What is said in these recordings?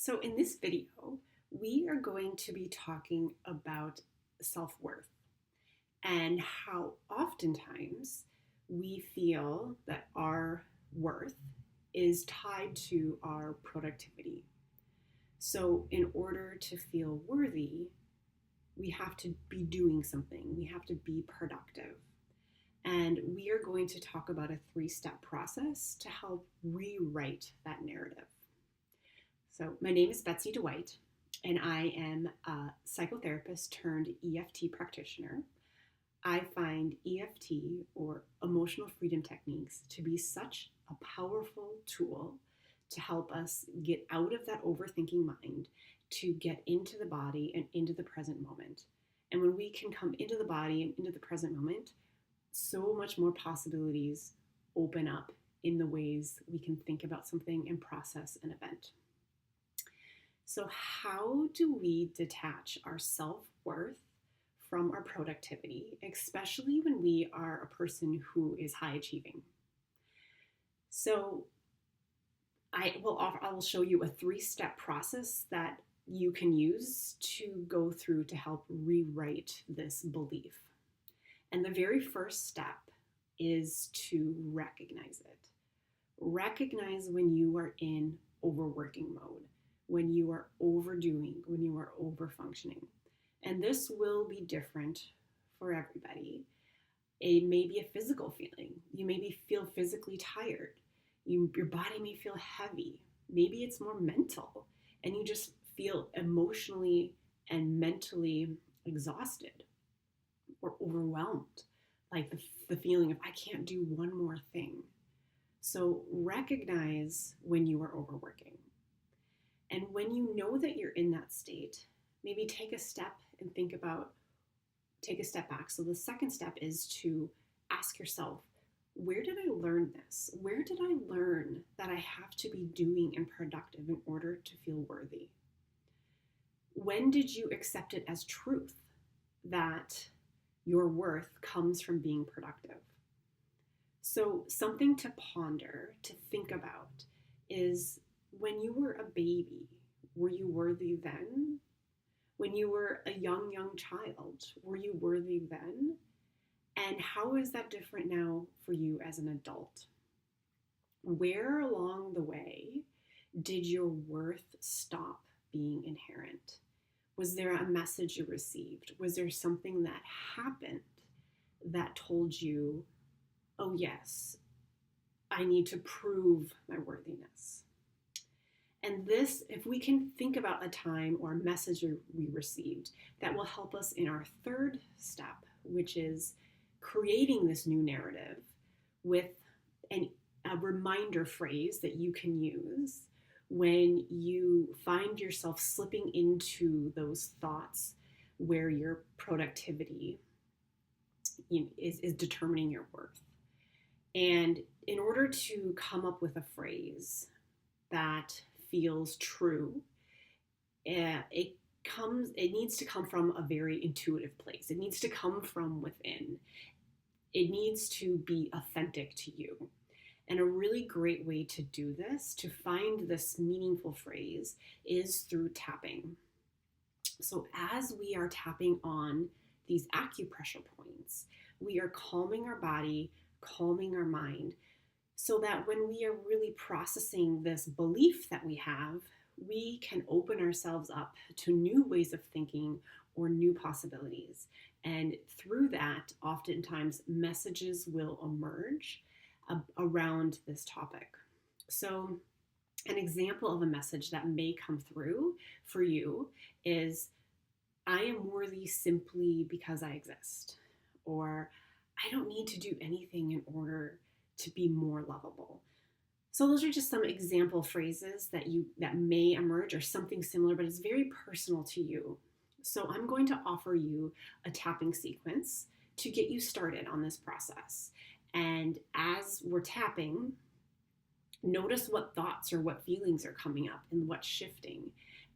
So in this video, we are going to be talking about self-worth and how oftentimes we feel that our worth is tied to our productivity. So in order to feel worthy, we have to be doing something. We have to be productive. And we are going to talk about a 3-step process to help rewrite that narrative. So my name is Betsy Dwight, and I am a psychotherapist turned EFT practitioner. I find EFT, or emotional freedom techniques, to be such a powerful tool to help us get out of that overthinking mind, to get into the body and into the present moment. And when we can come into the body and into the present moment, so much more possibilities open up in the ways we can think about something and process an event. So how do we detach our self-worth from our productivity, especially when we are a person who is high achieving? So I will show you a 3-step process that you can use to go through to help rewrite this belief. And the very first step is to recognize it. Recognize when you are in overworking mode, when you are overdoing, when you are overfunctioning. And this will be different for everybody. It may be a physical feeling. You maybe feel physically tired. Your body may feel heavy. Maybe it's more mental, and you just feel emotionally and mentally exhausted or overwhelmed, like the feeling of, I can't do one more thing. So recognize when you are overworking. And when you know that you're in that state, maybe take a step back. So the second step is to ask yourself, where did I learn this? Where did I learn that I have to be doing and productive in order to feel worthy? When did you accept it as truth that your worth comes from being productive? So something to ponder, to think about, is when you were a baby, were you worthy then? When you were a young child, were you worthy then? And how is that different now for you as an adult? Where along the way did your worth stop being inherent? Was there a message you received? Was there something that happened that told you, oh yes, I need to prove my worthiness? And this, if we can think about a time or a message we received, that will help us in our third step, which is creating this new narrative with a reminder phrase that you can use when you find yourself slipping into those thoughts where your productivity is determining your worth. And in order to come up with a phrase that feels true, it needs to come from a very intuitive place. It needs to come from within. It needs to be authentic to you. And a really great way to do this, to find this meaningful phrase, is through tapping. So as we are tapping on these acupressure points, we are calming our body, calming our mind, so that when we are really processing this belief that we have, we can open ourselves up to new ways of thinking or new possibilities. And through that, oftentimes messages will emerge around this topic. So an example of a message that may come through for you is, I am worthy simply because I exist, or I don't need to do anything in order to be more lovable. So those are just some example phrases that may emerge, or something similar, but it's very personal to you. So I'm going to offer you a tapping sequence to get you started on this process. And as we're tapping, notice what thoughts or what feelings are coming up and what's shifting.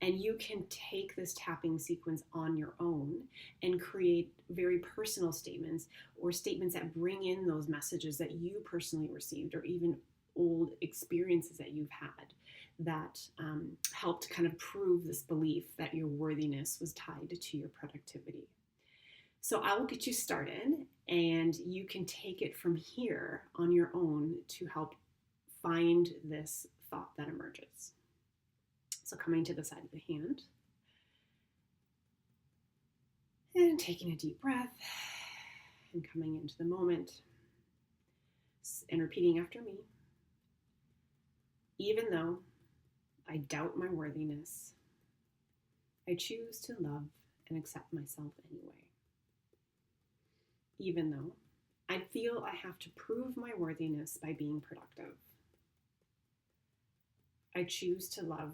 And you can take this tapping sequence on your own and create very personal statements, or statements that bring in those messages that you personally received, or even old experiences that you've had, that helped kind of prove this belief that your worthiness was tied to your productivity. So I will get you started, and you can take it from here on your own to help find this thought that emerges. So coming to the side of the hand and taking a deep breath and coming into the moment and repeating after me. Even though I doubt my worthiness, I choose to love and accept myself anyway. Even though I feel I have to prove my worthiness by being productive, I choose to love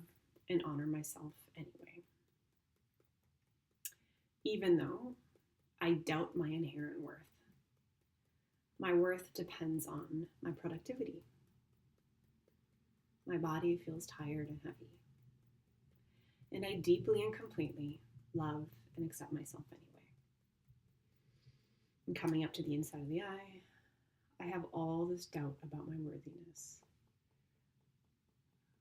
and honor myself anyway. Even though I doubt my inherent worth, my worth depends on my productivity. My body feels tired and heavy, and I deeply and completely love and accept myself anyway. And coming up to the inside of the eye, I have all this doubt about my worthiness.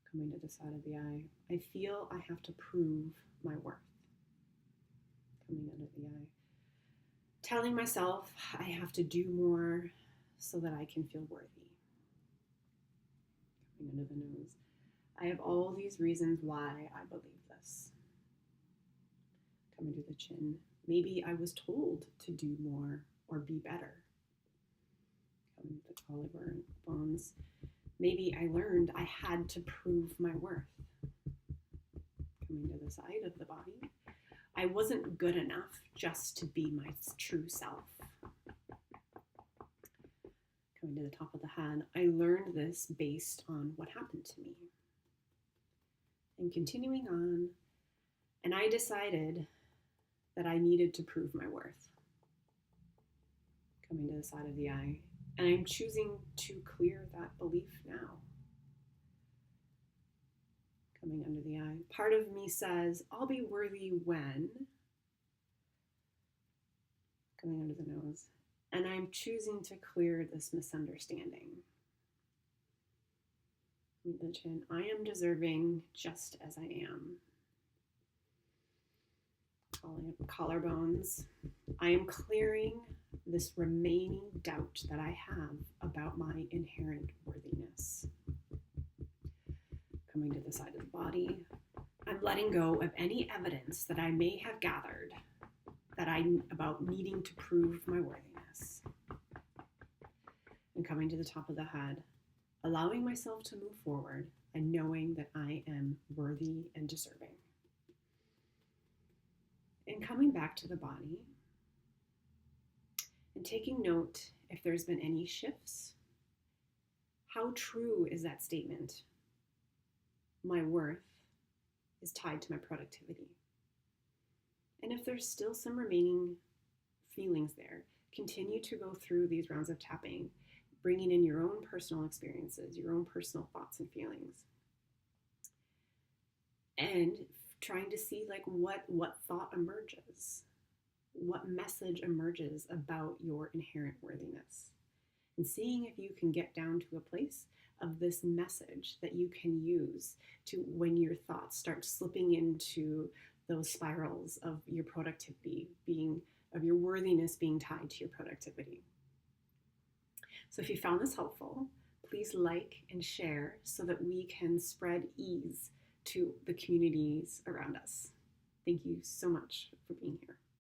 Coming to the side of the eye, I feel I have to prove my worth. Coming under the eye, telling myself I have to do more so that I can feel worthy. Coming under the nose, I have all these reasons why I believe this. Coming to the chin, maybe I was told to do more or be better. Coming to the collarbones, maybe I learned I had to prove my worth. Coming to the side of the body, I wasn't good enough just to be my true self. Coming to the top of the head, I learned this based on what happened to me. And continuing on, and I decided that I needed to prove my worth. Coming to the side of the eye, and I'm choosing to clear that belief now. Coming under the eye, part of me says, I'll be worthy when. Coming under the nose, and I'm choosing to clear this misunderstanding. The chin, I am deserving just as I am. Collarbones, I am clearing this remaining doubt that I have about my inherent worthiness. Coming to the side of the body, I'm letting go of any evidence that I may have gathered about needing to prove my worthiness. And coming to the top of the head, allowing myself to move forward and knowing that I am worthy and deserving. And coming back to the body and taking note if there's been any shifts. How true is that statement? My worth is tied to my productivity. And if there's still some remaining feelings there, continue to go through these rounds of tapping, bringing in your own personal experiences, your own personal thoughts and feelings, and trying to see like what thought emerges, what message emerges about your inherent worthiness, and seeing if you can get down to a place of this message that you can use to when your thoughts start slipping into those spirals of your productivity of your worthiness being tied to your productivity. So if you found this helpful, please like and share so that we can spread ease to the communities around us. Thank you so much for being here.